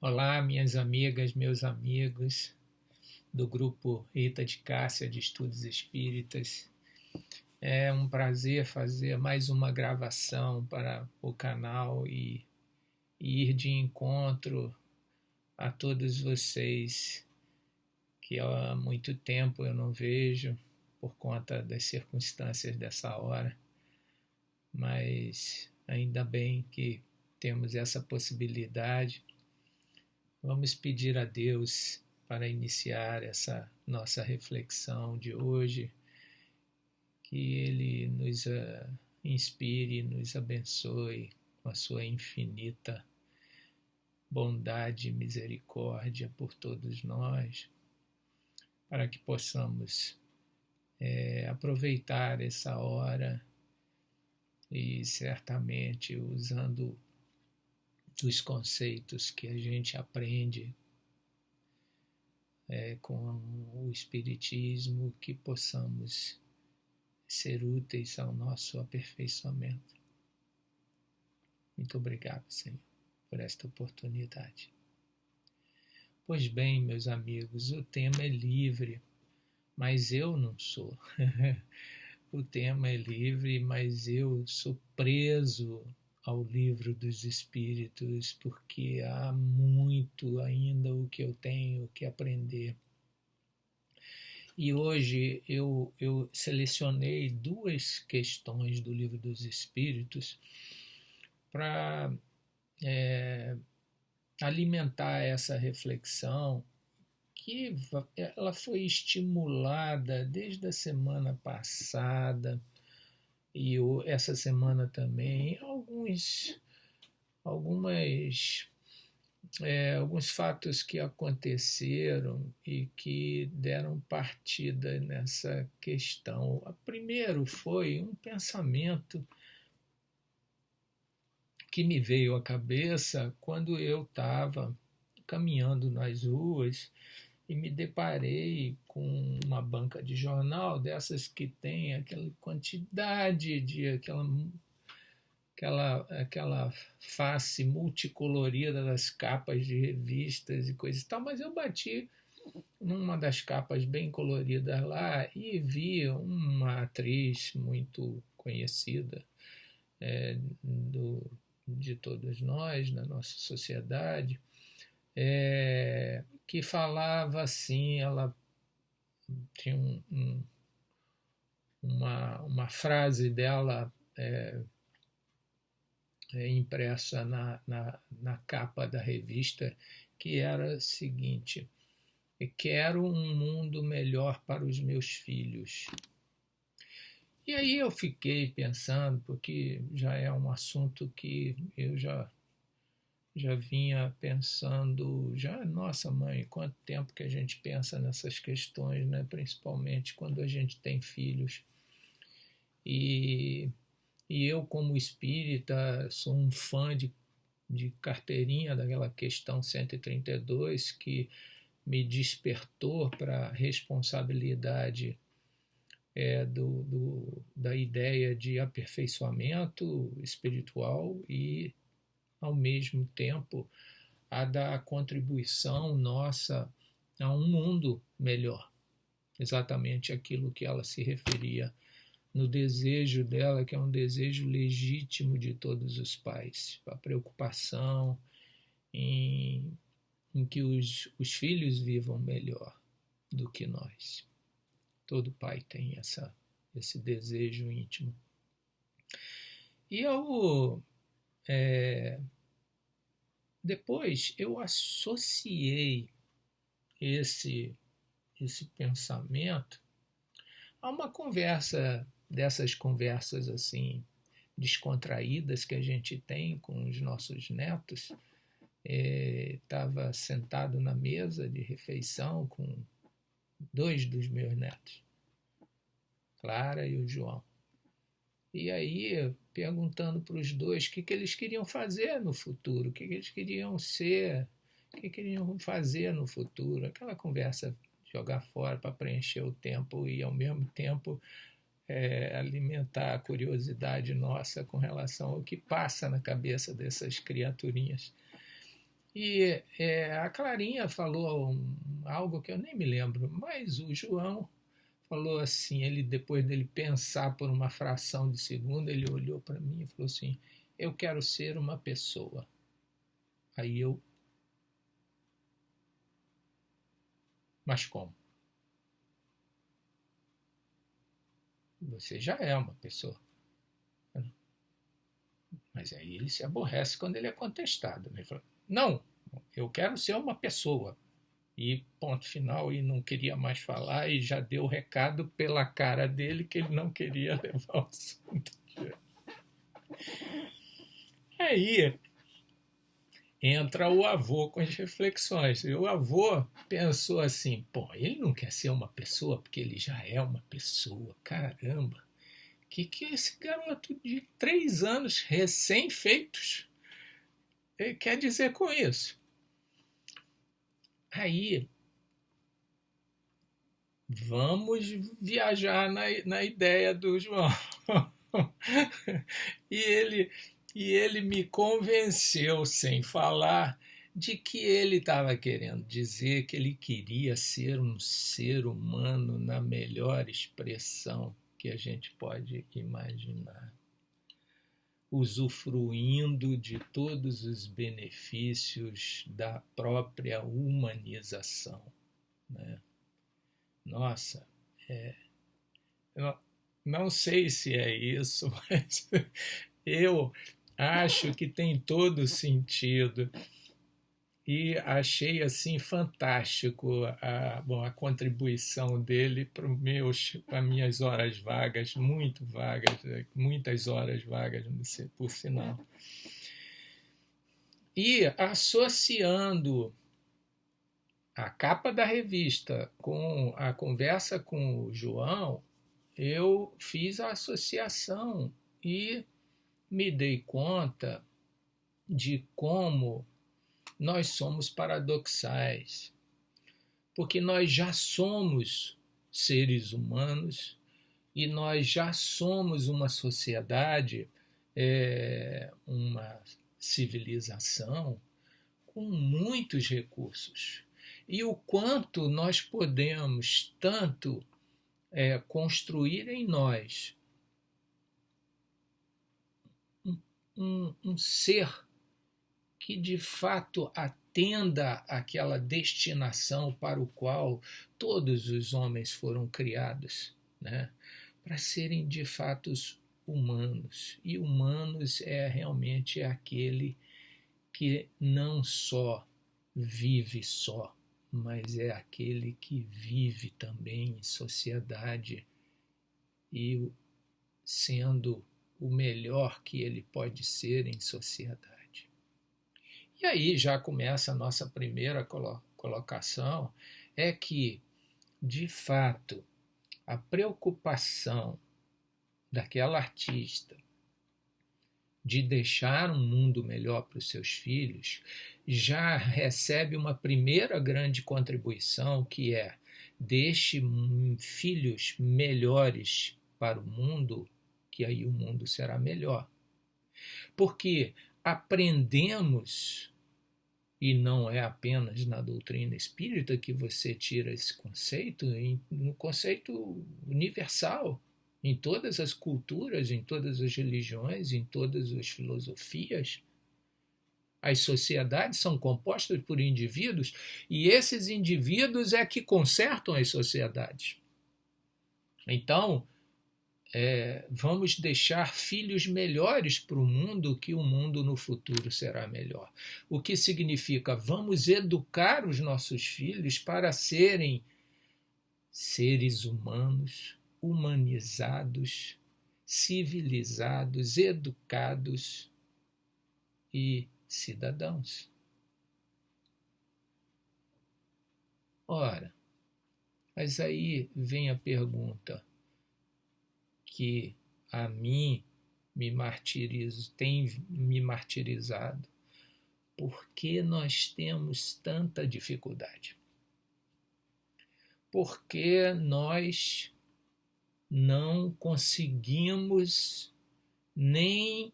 Olá, minhas amigas, meus amigos do grupo Rita de Cássia de Estudos Espíritas. É um prazer fazer mais uma gravação para o canal e ir de encontro a todos vocês que há muito tempo eu não vejo por conta das circunstâncias dessa hora, mas ainda bem que temos essa possibilidade. Vamos pedir a Deus para iniciar essa nossa reflexão de hoje, que Ele nos inspire, nos abençoe com a sua infinita bondade e misericórdia por todos nós, para que possamos aproveitar essa hora e certamente usando dos conceitos que a gente aprende com o Espiritismo, que possamos ser úteis ao nosso aperfeiçoamento. Muito obrigado, Senhor, por esta oportunidade. Pois bem, meus amigos, o tema é livre, mas eu não sou. O tema é livre, mas eu sou preso ao livro dos Espíritos, porque há muito ainda o que eu tenho que aprender. E hoje eu selecionei duas questões do livro dos Espíritos para alimentar essa reflexão, que ela foi estimulada desde a semana passada e essa semana também, alguns fatos que aconteceram e que deram partida nessa questão. O primeiro foi um pensamento que me veio à cabeça quando eu estava caminhando nas ruas e me deparei com uma banca de jornal, dessas que tem aquela quantidade de aquela face multicolorida das capas de revistas e coisas e tal, mas eu bati numa das capas bem coloridas lá e vi uma atriz muito conhecida de todos nós, na nossa sociedade, que falava assim. Ela tinha uma frase dela impressa na capa da revista, que era a seguinte: quero um mundo melhor para os meus filhos. E aí eu fiquei pensando, porque já é um assunto que eu já vinha pensando, nossa mãe, quanto tempo que a gente pensa nessas questões, né? Principalmente quando a gente tem filhos. E eu, como espírita, sou um fã de carteirinha daquela questão 132, que me despertou para a responsabilidade da ideia de aperfeiçoamento espiritual e, ao mesmo tempo, a da contribuição nossa a um mundo melhor. Exatamente aquilo que ela se referia no desejo dela, que é um desejo legítimo de todos os pais, a preocupação em que os filhos vivam melhor do que nós. Todo pai tem esse desejo íntimo. E depois eu associei esse pensamento a uma conversa, dessas conversas assim descontraídas que a gente tem com os nossos netos. Estava sentado na mesa de refeição com dois dos meus netos, Clara e o João. E aí, perguntando para os dois o que eles queriam fazer no futuro, o que eles queriam ser, o que queriam fazer no futuro. Aquela conversa, jogar fora para preencher o tempo e, ao mesmo tempo, alimentar a curiosidade nossa com relação ao que passa na cabeça dessas criaturinhas. E a Clarinha falou algo que eu nem me lembro, mas o João falou assim, ele depois dele pensar por uma fração de segundo, ele olhou para mim e falou assim, eu quero ser uma pessoa. Aí eu, mas como? Você já é uma pessoa. Mas aí ele se aborrece quando ele é contestado. Ele fala, não, eu quero ser uma pessoa. E ponto final, e não queria mais falar, e já deu o recado pela cara dele que ele não queria levar o assunto. Aí entra o avô com as reflexões. E o avô pensou assim: pô, ele não quer ser uma pessoa porque ele já é uma pessoa. Caramba, que esse garoto de 3 anos recém-feitos quer dizer com isso? Aí vamos viajar na ideia do João. e, ele, e ele me convenceu, sem falar, de que ele estava querendo dizer que ele queria ser um ser humano na melhor expressão que a gente pode imaginar, usufruindo de todos os benefícios da própria humanização, né? Nossa, eu não sei se é isso, mas eu acho que tem todo sentido e achei assim fantástico a contribuição dele para as minhas horas vagas, muito vagas, muitas horas vagas, por sinal. E associando a capa da revista com a conversa com o João, eu fiz a associação e me dei conta de como nós somos paradoxais, porque nós já somos seres humanos e nós já somos uma sociedade, uma civilização com muitos recursos. E o quanto nós podemos tanto construir em nós um ser que de fato atenda àquela destinação para o qual todos os homens foram criados, né? Para serem de fato humanos. E humanos realmente aquele que não só vive só, mas é aquele que vive também em sociedade e sendo o melhor que ele pode ser em sociedade. E aí já começa a nossa primeira colocação, é que, de fato, a preocupação daquela artista de deixar um mundo melhor para os seus filhos já recebe uma primeira grande contribuição, que é: deixe filhos melhores para o mundo, que aí o mundo será melhor. Porque aprendemos, e não é apenas na doutrina espírita que você tira esse conceito, no conceito universal, em todas as culturas, em todas as religiões, em todas as filosofias. As sociedades são compostas por indivíduos e esses indivíduos é que consertam as sociedades. Então, vamos deixar filhos melhores para o mundo, que o mundo no futuro será melhor. O que significa, vamos educar os nossos filhos para serem seres humanos, humanizados, civilizados, educados e cidadãos. Ora, mas aí vem a pergunta que a mim tem me martirizado. Por que nós temos tanta dificuldade? Por que nós não conseguimos nem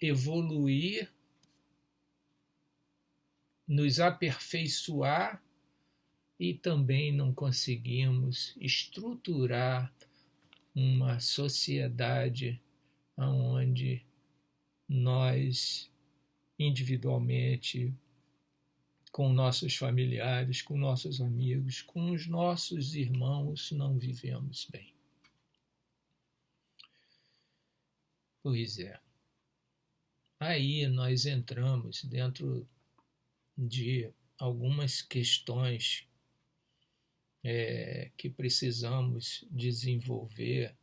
evoluir nos aperfeiçoar e também não conseguimos estruturar uma sociedade onde nós, individualmente, com nossos familiares, com nossos amigos, com os nossos irmãos, não vivemos bem. Pois é. Aí nós entramos dentro de algumas questões que precisamos desenvolver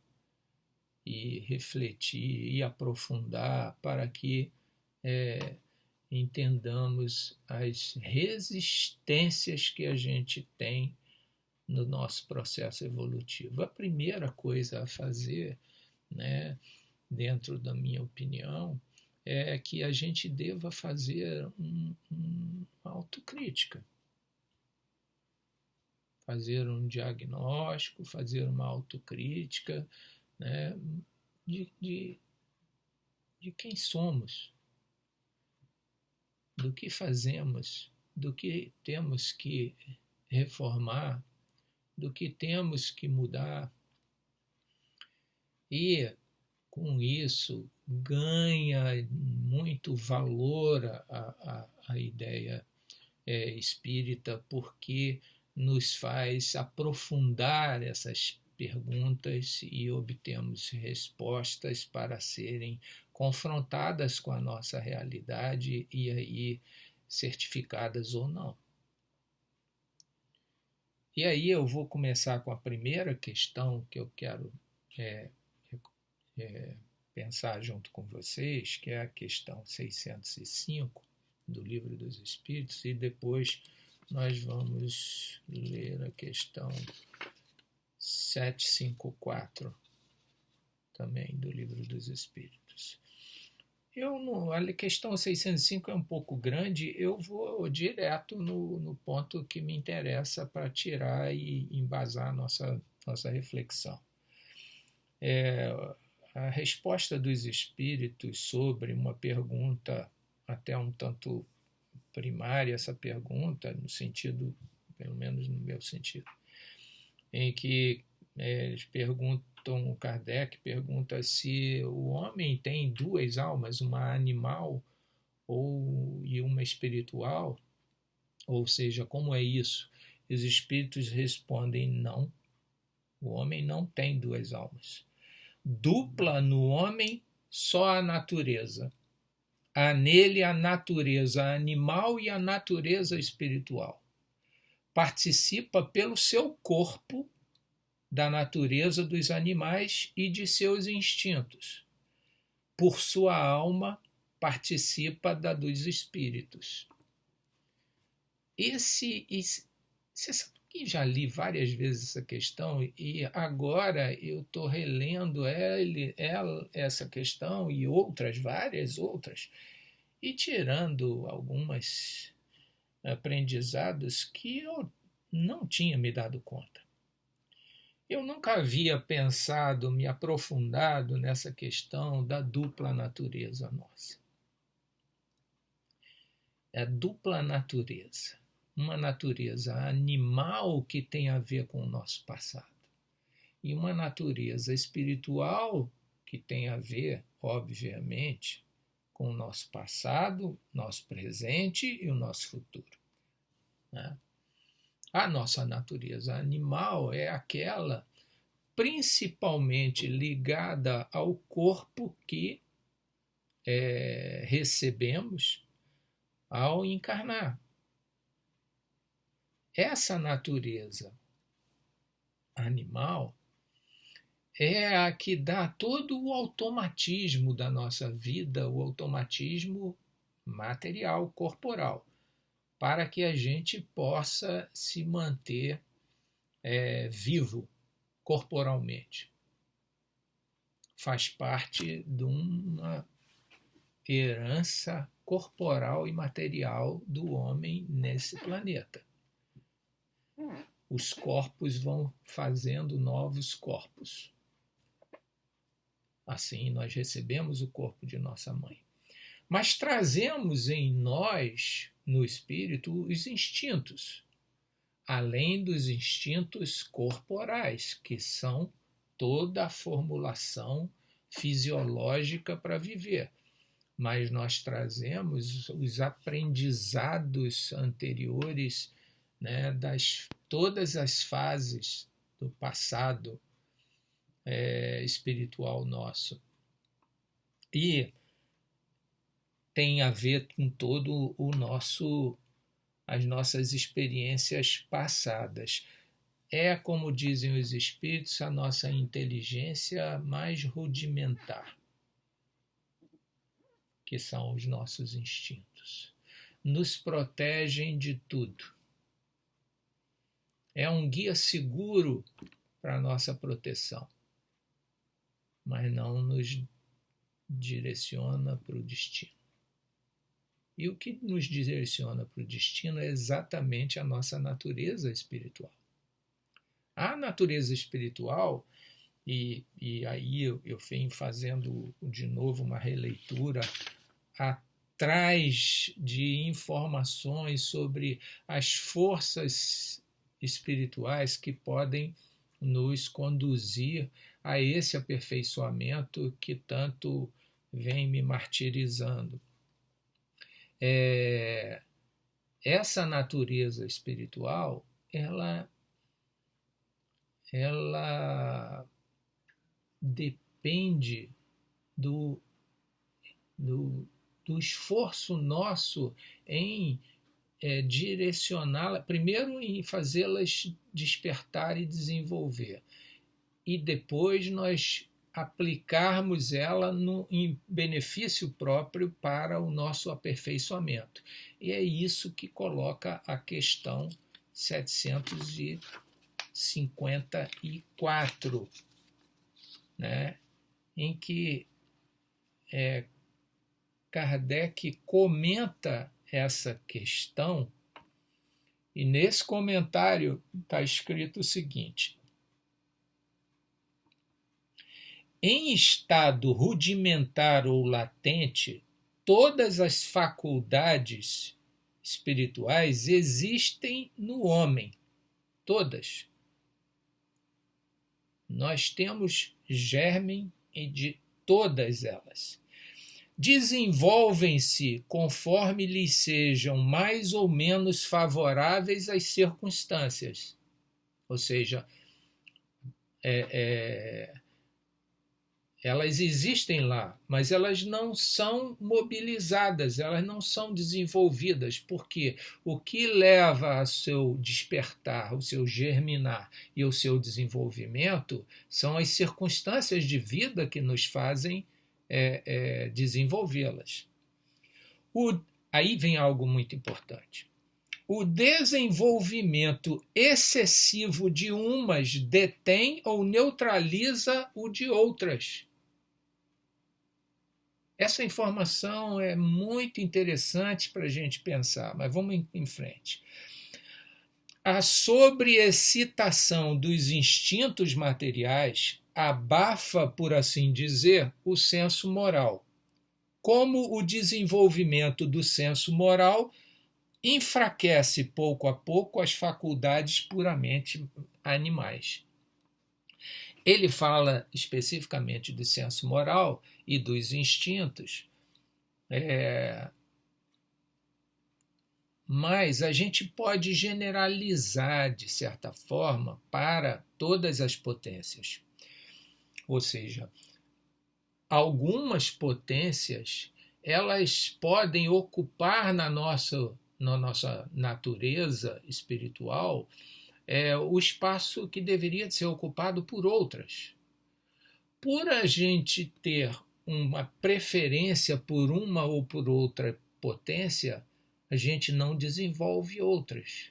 e refletir e aprofundar para que entendamos as resistências que a gente tem no nosso processo evolutivo. A primeira coisa a fazer, né, dentro da minha opinião, é que a gente deva fazer uma autocrítica. Fazer um diagnóstico, fazer uma autocrítica, né, de quem somos, do que fazemos, do que temos que reformar, do que temos que mudar. E, com isso, ganha muito valor a ideia espírita, porque nos faz aprofundar essas perguntas e obtemos respostas para serem confrontadas com a nossa realidade e aí certificadas ou não. E aí eu vou começar com a primeira questão que eu quero pensar junto com vocês, que é a questão 605 do Livro dos Espíritos, e depois nós vamos ler a questão 754 também do Livro dos Espíritos. A questão 605 é um pouco grande, eu vou direto no ponto que me interessa para tirar e embasar a nossa reflexão. A resposta dos espíritos sobre uma pergunta até um tanto primária, essa pergunta, no sentido, pelo menos no meu sentido, em que eles perguntam, o Kardec pergunta se o homem tem duas almas, uma animal e uma espiritual, ou seja, como é isso? Os espíritos respondem não, o homem não tem duas almas. Dupla no homem só a natureza. Há nele a natureza animal e a natureza espiritual. Participa pelo seu corpo da natureza dos animais e de seus instintos. Por sua alma, participa da dos espíritos. Você sabe que já li várias vezes essa questão e agora eu estou relendo essa questão e várias outras, e tirando alguns aprendizados que eu não tinha me dado conta. Eu nunca havia pensado, me aprofundado nessa questão da dupla natureza nossa. É a dupla natureza. Uma natureza animal que tem a ver com o nosso passado. E uma natureza espiritual que tem a ver, obviamente, com o nosso passado, nosso presente e o nosso futuro. Né? A nossa natureza animal é aquela principalmente ligada ao corpo que recebemos ao encarnar. Essa natureza animal é a que dá todo o automatismo da nossa vida, o automatismo material, corporal, para que a gente possa se manter vivo corporalmente. Faz parte de uma herança corporal e material do homem nesse planeta. Os corpos vão fazendo novos corpos. Assim, nós recebemos o corpo de nossa mãe. Mas trazemos em nós, no espírito, os instintos, além dos instintos corporais, que são toda a formulação fisiológica para viver. Mas nós trazemos os aprendizados anteriores, né, das todas as fases do passado espiritual nosso. E tem a ver com todo as nossas experiências passadas. É, como dizem os espíritos, a nossa inteligência mais rudimentar, que são os nossos instintos. Nos protegem de tudo. É um guia seguro para a nossa proteção, mas não nos direciona para o destino. E o que nos direciona para o destino é exatamente a nossa natureza espiritual. A natureza espiritual, e aí eu venho fazendo de novo uma releitura atrás de informações sobre as forças espirituais que podem nos conduzir a esse aperfeiçoamento que tanto vem me martirizando. Essa natureza espiritual, ela depende do esforço nosso em direcioná-la, primeiro em fazê-las despertar e desenvolver, e depois nós aplicarmos ela em benefício próprio para o nosso aperfeiçoamento. E é isso que coloca a questão 754, né, em que Kardec comenta essa questão, e nesse comentário está escrito o seguinte: em estado rudimentar ou latente, todas as faculdades espirituais existem no homem, todas. Nós temos germe de todas elas. Desenvolvem-se conforme lhes sejam mais ou menos favoráveis as circunstâncias. Ou seja, elas existem lá, mas elas não são mobilizadas, elas não são desenvolvidas, porque o que leva ao seu despertar, ao seu germinar e ao seu desenvolvimento são as circunstâncias de vida que nos fazem desenvolvê-las. Aí vem algo muito importante. O desenvolvimento excessivo de umas detém ou neutraliza o de outras. Essa informação é muito interessante para a gente pensar, mas vamos em frente. A sobreexcitação dos instintos materiais abafa, por assim dizer, o senso moral, como o desenvolvimento do senso moral enfraquece pouco a pouco as faculdades puramente animais. Ele fala especificamente do senso moral e dos instintos, mas a gente pode generalizar, de certa forma, para todas as potências. Ou seja, algumas potências elas podem ocupar na nossa natureza espiritual o espaço que deveria ser ocupado por outras. Por a gente ter uma preferência por uma ou por outra potência, a gente não desenvolve outras.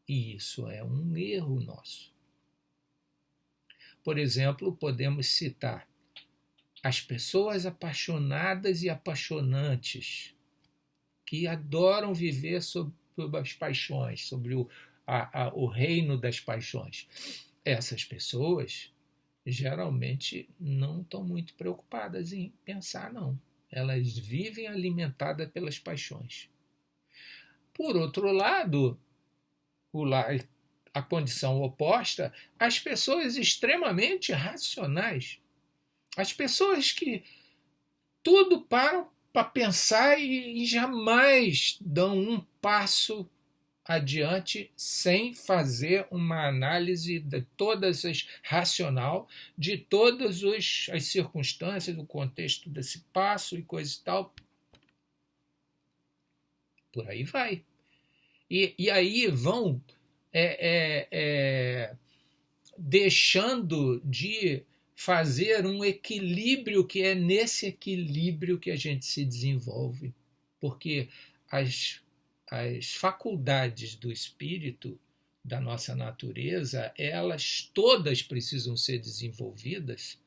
E isso é um erro nosso. Por exemplo, podemos citar as pessoas apaixonadas e apaixonantes, que adoram viver sobre as paixões, sobre o reino das paixões. Essas pessoas geralmente não estão muito preocupadas em pensar, não. elas vivem alimentadas pelas paixões. Por outro lado, a condição oposta, as pessoas extremamente racionais, as pessoas que tudo param para pensar e jamais dão um passo adiante sem fazer uma análise de todas as racional, de todas as circunstâncias, o contexto desse passo e coisa e tal. Por aí vai. E aí vão deixando de fazer um equilíbrio, que é nesse equilíbrio que a gente se desenvolve. Porque as faculdades do espírito, da nossa natureza, elas todas precisam ser desenvolvidas,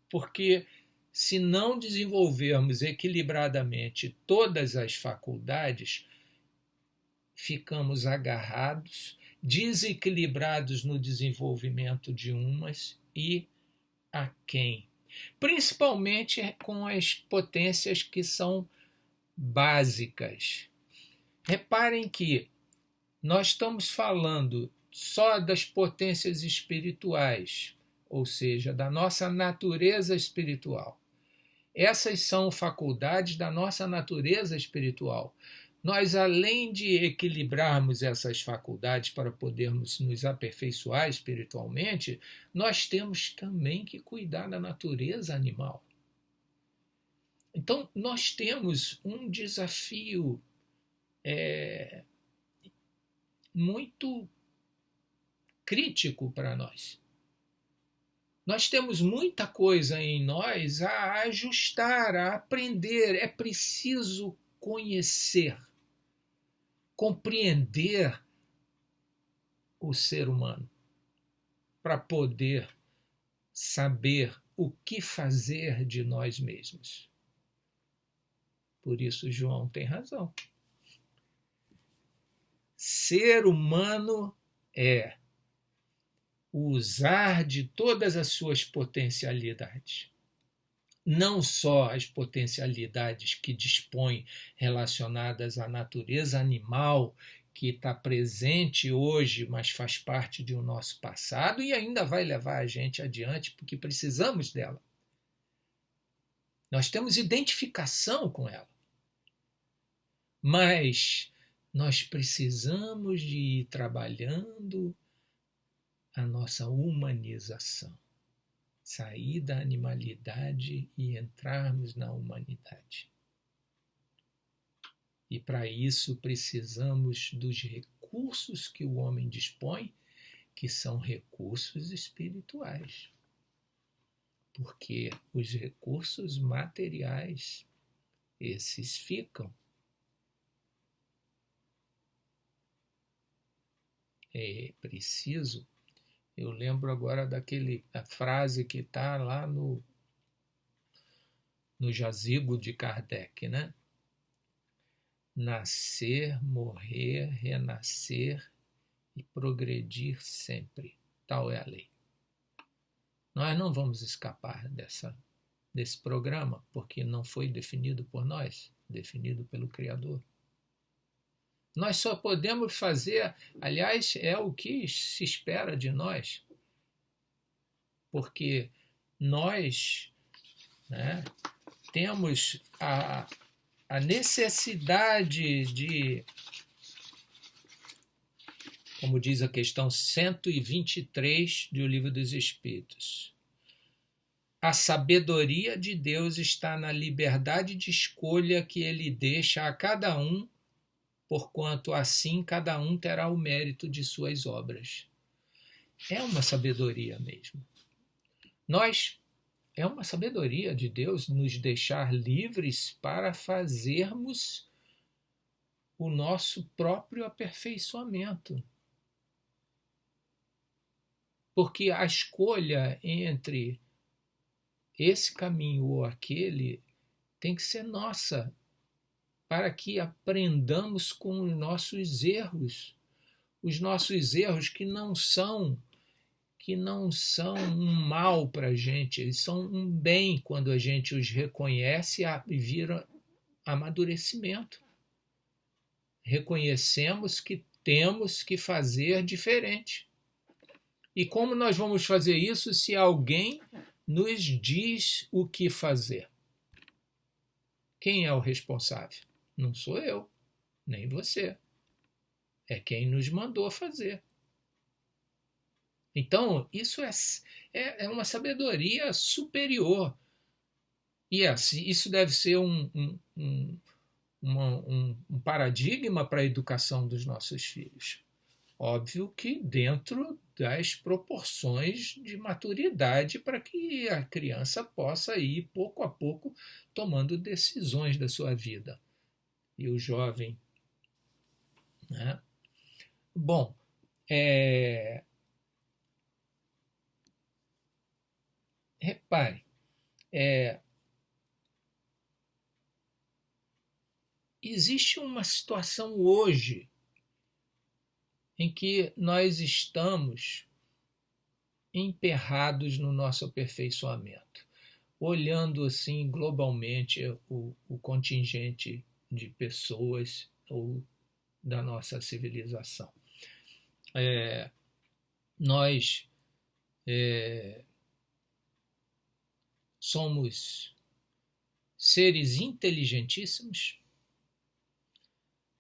porque se não desenvolvermos equilibradamente todas as faculdades, ficamos agarrados, desequilibrados no desenvolvimento de umas e aquém. Principalmente com as potências que são básicas. Reparem que nós estamos falando só das potências espirituais, ou seja, da nossa natureza espiritual. Essas são faculdades da nossa natureza espiritual. Nós, além de equilibrarmos essas faculdades para podermos nos aperfeiçoar espiritualmente, nós temos também que cuidar da natureza animal. Então, nós temos um desafio muito crítico para nós. Nós temos muita coisa em nós a ajustar, a aprender. É preciso conhecer, compreender o ser humano para poder saber o que fazer de nós mesmos. Por isso, João tem razão. Ser humano é usar de todas as suas potencialidades. Não só as potencialidades que dispõe relacionadas à natureza animal, que está presente hoje, mas faz parte do nosso passado e ainda vai levar a gente adiante, porque precisamos dela. Nós temos identificação com ela. Mas nós precisamos de ir trabalhando a nossa humanização. Sair da animalidade e entrarmos na humanidade. E para isso precisamos dos recursos que o homem dispõe, que são recursos espirituais. Porque os recursos materiais, esses ficam. É preciso. Eu lembro agora a frase que está lá no jazigo de Kardec, né? Nascer, morrer, renascer e progredir sempre. Tal é a lei. Nós não vamos escapar desse programa, porque não foi definido por nós, definido pelo Criador. Nós só podemos fazer, aliás, é o que se espera de nós, porque nós, né, temos a necessidade de, como diz a questão 123 do Livro dos Espíritos, a sabedoria de Deus está na liberdade de escolha que ele deixa a cada um, porquanto assim cada um terá o mérito de suas obras. É uma sabedoria mesmo. É uma sabedoria de Deus nos deixar livres para fazermos o nosso próprio aperfeiçoamento. Porque a escolha entre esse caminho ou aquele tem que ser nossa, para que aprendamos com os nossos erros que não são, que não são um mal para a gente, eles são um bem quando a gente os reconhece e vira amadurecimento. Reconhecemos que temos que fazer diferente. E como nós vamos fazer isso se alguém nos diz o que fazer? Quem é o responsável? Não sou eu, nem você. É quem nos mandou fazer. Então, isso é uma sabedoria superior. E isso deve ser um paradigma para a educação dos nossos filhos. Óbvio que dentro das proporções de maturidade para que a criança possa ir, pouco a pouco, tomando decisões da sua vida. E o jovem, né? Bom, repare, existe uma situação hoje em que nós estamos emperrados no nosso aperfeiçoamento, olhando assim globalmente o contingente de pessoas ou da nossa civilização. Nós somos seres inteligentíssimos,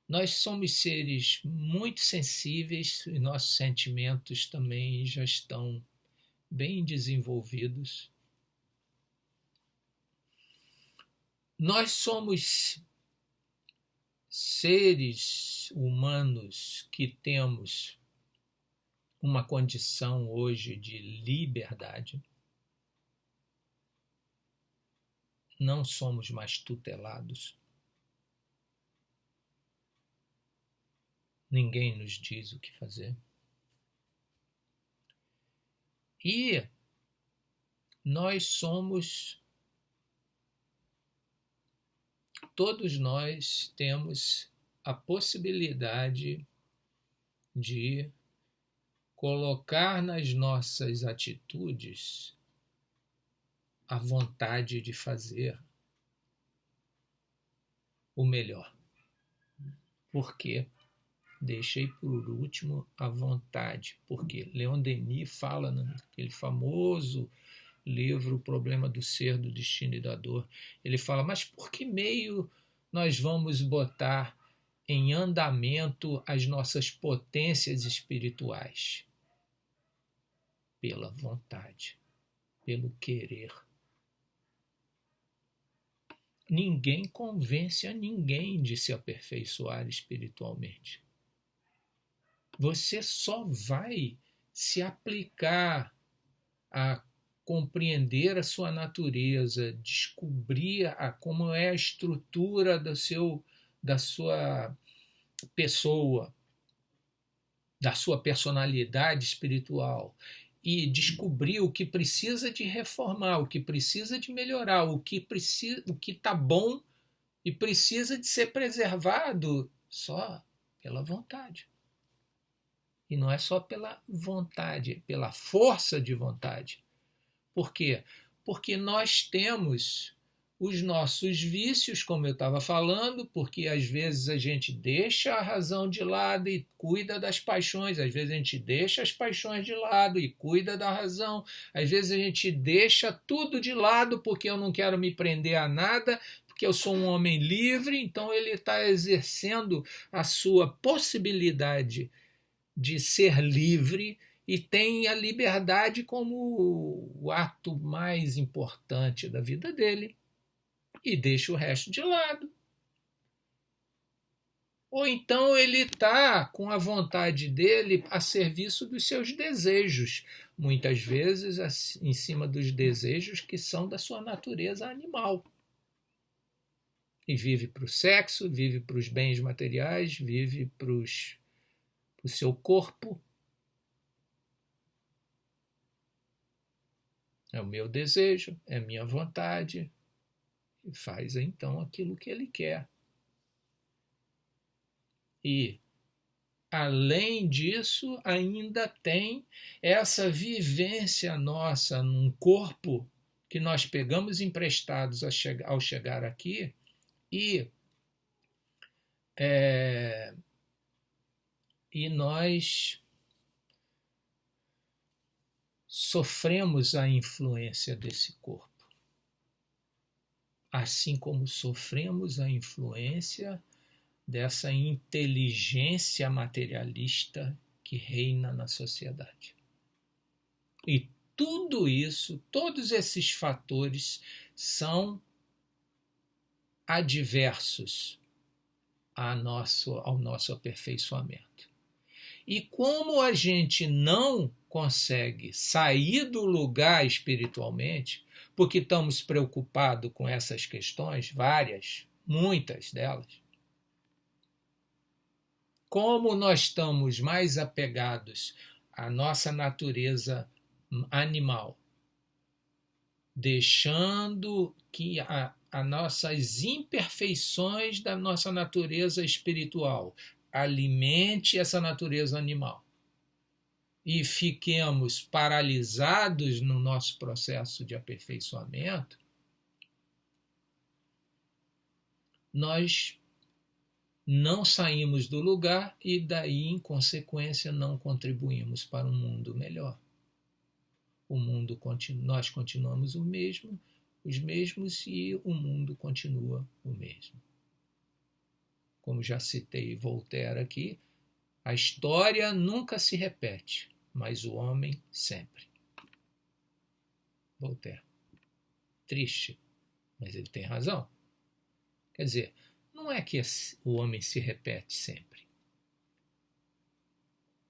nós somos seres muito sensíveis e nossos sentimentos também já estão bem desenvolvidos. Nós somos seres humanos que temos uma condição hoje de liberdade. Não somos mais tutelados. Ninguém nos diz o que fazer. E todos nós temos a possibilidade de colocar nas nossas atitudes a vontade de fazer o melhor. Por quê? Deixei por último a vontade, porque Leon Denis fala naquele famoso livro O Problema do Ser, do Destino e da Dor, ele fala, mas por que meio nós vamos botar em andamento as nossas potências espirituais? Pela vontade, pelo querer. Ninguém convence a ninguém de se aperfeiçoar espiritualmente. Você só vai se aplicar a compreender a sua natureza, descobrir como é a estrutura da sua pessoa, da sua personalidade espiritual, e descobrir o que precisa de reformar, o que precisa de melhorar, o que está bom e precisa de ser preservado só pela vontade. E não é só pela vontade, é pela força de vontade. Por quê? Porque nós temos os nossos vícios, como eu estava falando, porque às vezes a gente deixa a razão de lado e cuida das paixões, às vezes a gente deixa as paixões de lado e cuida da razão, às vezes a gente deixa tudo de lado porque eu não quero me prender a nada, porque eu sou um homem livre, então ele está exercendo a sua possibilidade de ser livre e tem a liberdade como o ato mais importante da vida dele e deixa o resto de lado. Ou então ele está com a vontade dele a serviço dos seus desejos, muitas vezes em cima dos desejos que são da sua natureza animal. E vive para o sexo, vive para os bens materiais, vive para o seu corpo. É o meu desejo, é a minha vontade. E faz então aquilo que ele quer. E além disso, ainda tem essa vivência nossa num corpo que nós pegamos emprestados ao chegar aqui e nós sofremos a influência desse corpo, assim como sofremos a influência dessa inteligência materialista que reina na sociedade. E tudo isso, todos esses fatores são adversos ao nosso aperfeiçoamento. E como a gente não consegue sair do lugar espiritualmente, porque estamos preocupados com essas questões, muitas delas, como nós estamos mais apegados à nossa natureza animal, deixando que as nossas imperfeições da nossa natureza espiritual alimente essa natureza animal e fiquemos paralisados no nosso processo de aperfeiçoamento, nós não saímos do lugar e daí, em consequência, não contribuímos para um mundo melhor. Nós continuamos os mesmos e o mundo continua o mesmo. Como já citei Voltaire aqui, a história nunca se repete, mas o homem sempre. Voltaire. Triste, mas ele tem razão. Quer dizer, não é que o homem se repete sempre.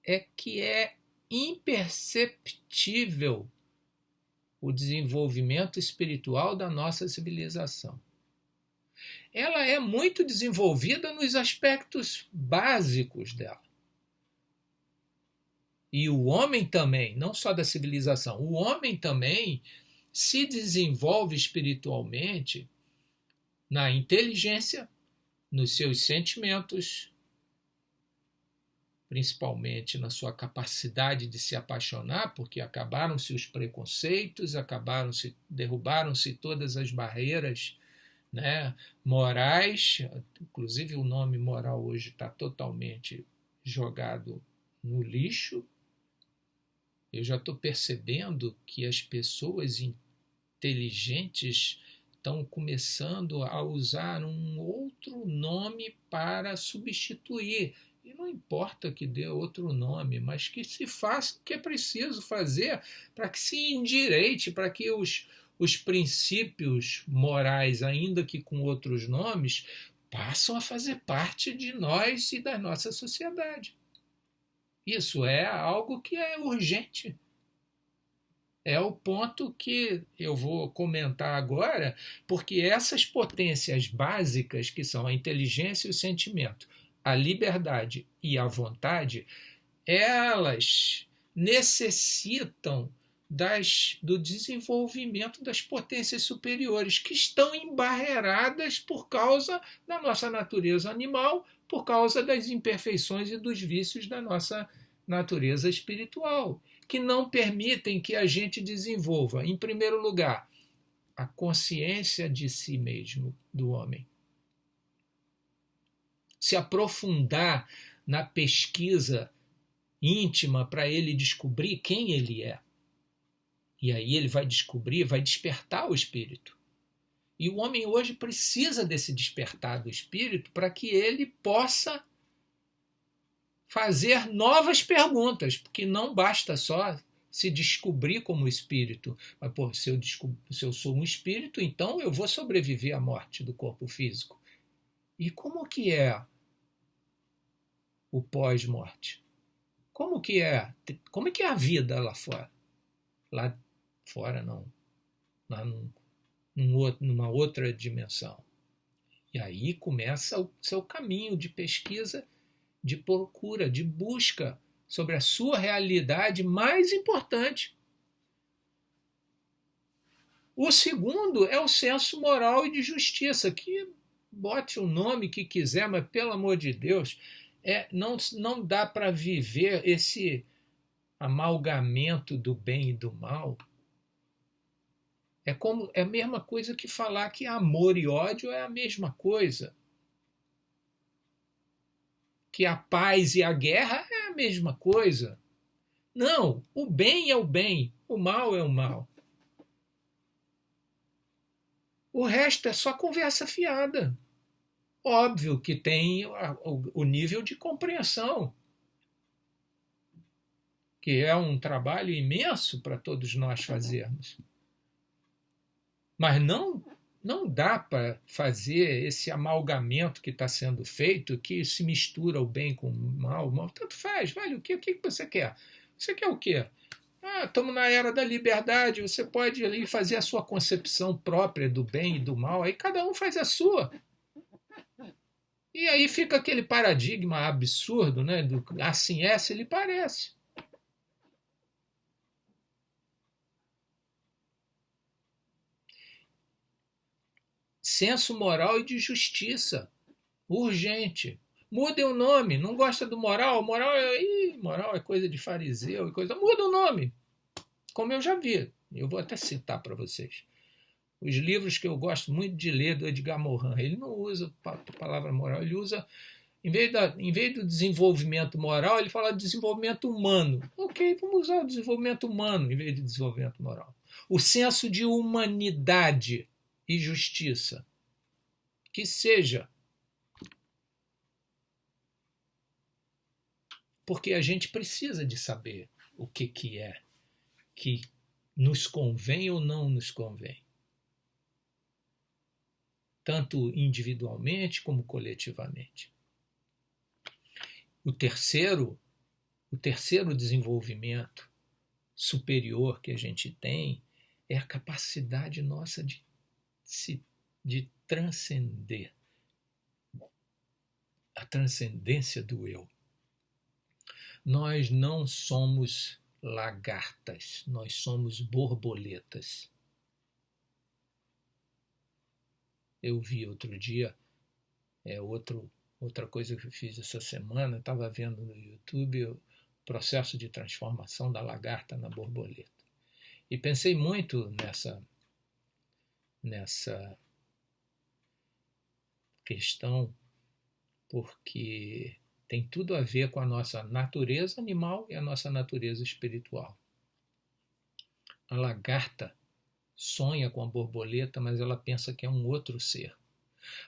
É que é imperceptível o desenvolvimento espiritual da nossa civilização. Ela é muito desenvolvida nos aspectos básicos dela. E o homem também, não só da civilização, o homem também se desenvolve espiritualmente na inteligência, nos seus sentimentos, principalmente na sua capacidade de se apaixonar, porque acabaram-se os preconceitos, derrubaram-se todas as barreiras, né, morais, inclusive o nome moral hoje está totalmente jogado no lixo. Eu já estou percebendo que as pessoas inteligentes estão começando a usar um outro nome para substituir. E não importa que dê outro nome, mas que se faça o que é preciso fazer para que se endireite, para que os princípios morais, ainda que com outros nomes, passam a fazer parte de nós e da nossa sociedade. Isso é algo que é urgente. É o ponto que eu vou comentar agora, porque essas potências básicas, que são a inteligência e o sentimento, a liberdade e a vontade, elas necessitam do desenvolvimento das potências superiores, que estão embarreiradas por causa da nossa natureza animal, por causa das imperfeições e dos vícios da nossa natureza espiritual, que não permitem que a gente desenvolva, em primeiro lugar, a consciência de si mesmo, do homem. Se aprofundar na pesquisa íntima para ele descobrir quem ele é. E aí ele vai descobrir, vai despertar o espírito. E o homem hoje precisa desse despertar do espírito para que ele possa fazer novas perguntas, porque não basta só se descobrir como espírito. Mas, pô, se eu sou um espírito, então eu vou sobreviver à morte do corpo físico. E como que é o pós-morte? Como que é a vida lá fora? Lá fora não, lá numa outra dimensão. E aí começa o seu caminho de pesquisa, de procura, de busca sobre a sua realidade mais importante. O segundo é o senso moral e de justiça, que bote o nome que quiser, mas pelo amor de Deus, Não dá para viver esse amalgamento do bem e do mal. É a mesma coisa que falar que amor e ódio é a mesma coisa. Que a paz e a guerra é a mesma coisa. Não, o bem é o bem, o mal é o mal. O resto é só conversa fiada. Óbvio que tem o nível de compreensão, que é um trabalho imenso para todos nós fazermos. Mas não dá para fazer esse amalgamento que está sendo feito, que se mistura o bem com o mal. Tanto faz, vale o quê? O que você quer? Você quer o quê? Estamos na era da liberdade, você pode ali fazer a sua concepção própria do bem e do mal, aí cada um faz a sua. E aí fica aquele paradigma absurdo, né? Do assim é, se lhe parece. Senso moral e de justiça. Urgente. Mudem o nome. Não gosta do moral? Moral é coisa de fariseu e coisa. Muda o nome. Como eu já vi. Eu vou até citar para vocês. Os livros que eu gosto muito de ler do Edgar Morin, ele não usa a palavra moral, ele usa, em vez do desenvolvimento moral, ele fala de desenvolvimento humano. Ok, vamos usar o desenvolvimento humano em vez de desenvolvimento moral. O senso de humanidade e justiça. Que seja. Porque a gente precisa de saber o que é que nos convém ou não nos convém. Tanto individualmente como coletivamente. O terceiro desenvolvimento superior que a gente tem é a capacidade nossa de transcender. A transcendência do eu. Nós não somos lagartas, nós somos borboletas. Eu vi outro dia, outra coisa que eu fiz essa semana, estava vendo no YouTube o processo de transformação da lagarta na borboleta. E pensei muito nessa questão, porque tem tudo a ver com a nossa natureza animal e a nossa natureza espiritual. A lagarta sonha com a borboleta, mas ela pensa que é um outro ser.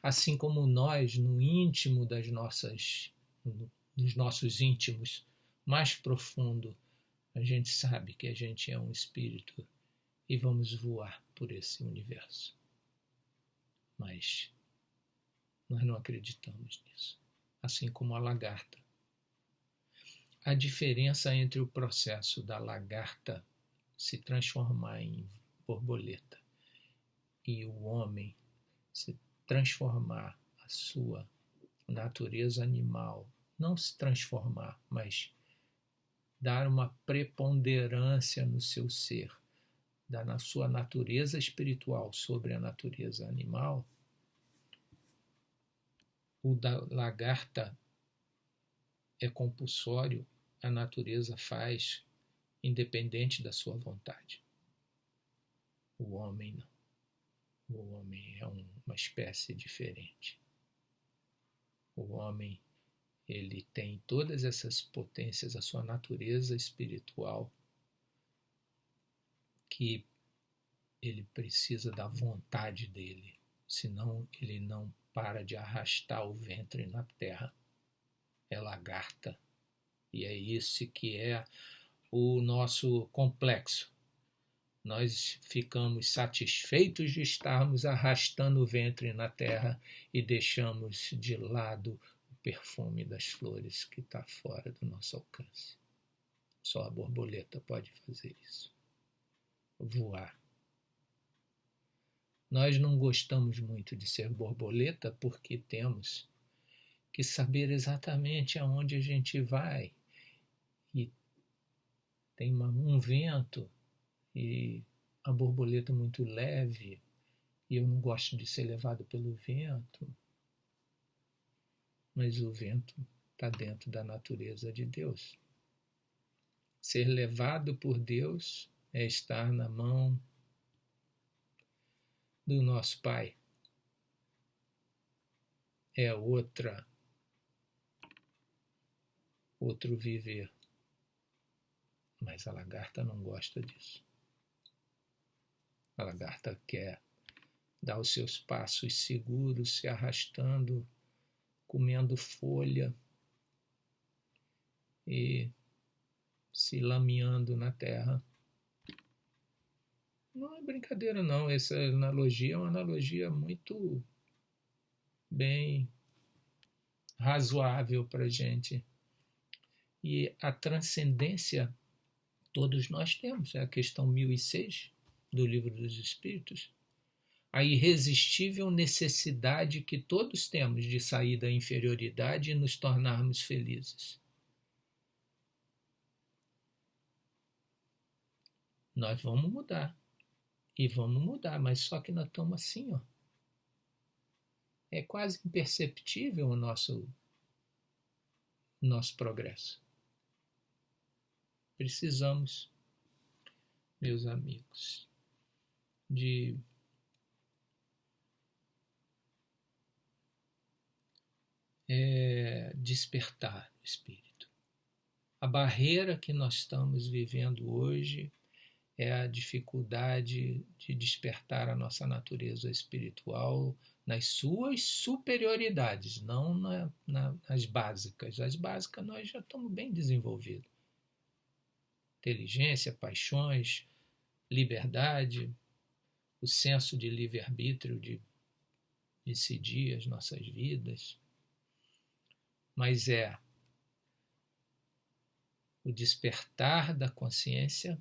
Assim como nós, no íntimo dos nossos íntimos, mais profundo, a gente sabe que a gente é um espírito e vamos voar por esse universo. Mas nós não acreditamos nisso. Assim como a lagarta. A diferença entre o processo da lagarta se transformar em borboleta e o homem se transformar a sua natureza animal, não se transformar, mas dar uma preponderância no seu ser, na sua natureza espiritual sobre a natureza animal, o da lagarta é compulsório, a natureza faz independente da sua vontade. O homem não. O homem é uma espécie diferente. O homem, ele tem todas essas potências, a sua natureza espiritual, que ele precisa da vontade dele, senão ele não para de arrastar o ventre na terra. É lagarta. E é isso que é o nosso complexo. Nós ficamos satisfeitos de estarmos arrastando o ventre na terra e deixamos de lado o perfume das flores que está fora do nosso alcance. Só a borboleta pode fazer isso. Voar. Nós não gostamos muito de ser borboleta porque temos que saber exatamente aonde a gente vai. E tem um vento e a borboleta muito leve e eu não gosto de ser levado pelo vento, mas o vento está dentro da natureza de Deus. Ser levado por Deus é estar na mão do nosso Pai. É outro viver. Mas a lagarta não gosta disso. A lagarta quer dar os seus passos seguros, se arrastando, comendo folha e se lameando na terra. Não é brincadeira não, essa analogia é uma analogia muito bem razoável para a gente. E a transcendência todos nós temos, é a questão 1006 do Livro dos Espíritos. A irresistível necessidade que todos temos de sair da inferioridade e nos tornarmos felizes. Nós vamos mudar. E vamos mudar, mas só que nós estamos assim, ó. É quase imperceptível o nosso progresso. Precisamos, meus amigos, de despertar o espírito. A barreira que nós estamos vivendo hoje é a dificuldade de despertar a nossa natureza espiritual nas suas superioridades, não nas básicas. As básicas nós já estamos bem desenvolvidos. Inteligência, paixões, liberdade, o senso de livre-arbítrio, de decidir as nossas vidas. Mas é o despertar da consciência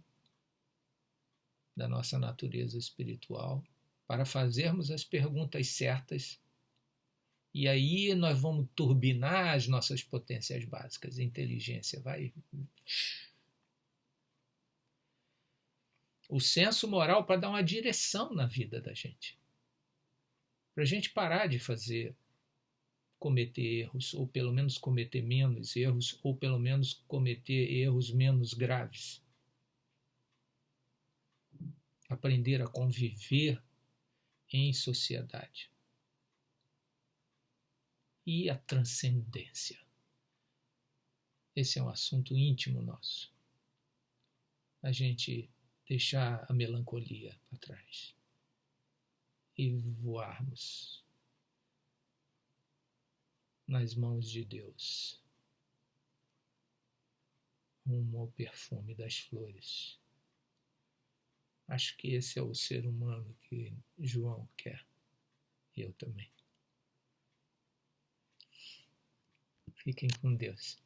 da nossa natureza espiritual, para fazermos as perguntas certas, e aí nós vamos turbinar as nossas potências básicas. A inteligência vai... O senso moral para dar uma direção na vida da gente. Para a gente parar de cometer erros, ou pelo menos cometer menos erros, ou pelo menos cometer erros menos graves. Aprender a conviver em sociedade. E a transcendência. Esse é um assunto íntimo nosso. A gente deixar a melancolia para trás e voarmos nas mãos de Deus, rumo ao perfume das flores. Acho que esse é o ser humano que João quer. E eu também. Fiquem com Deus.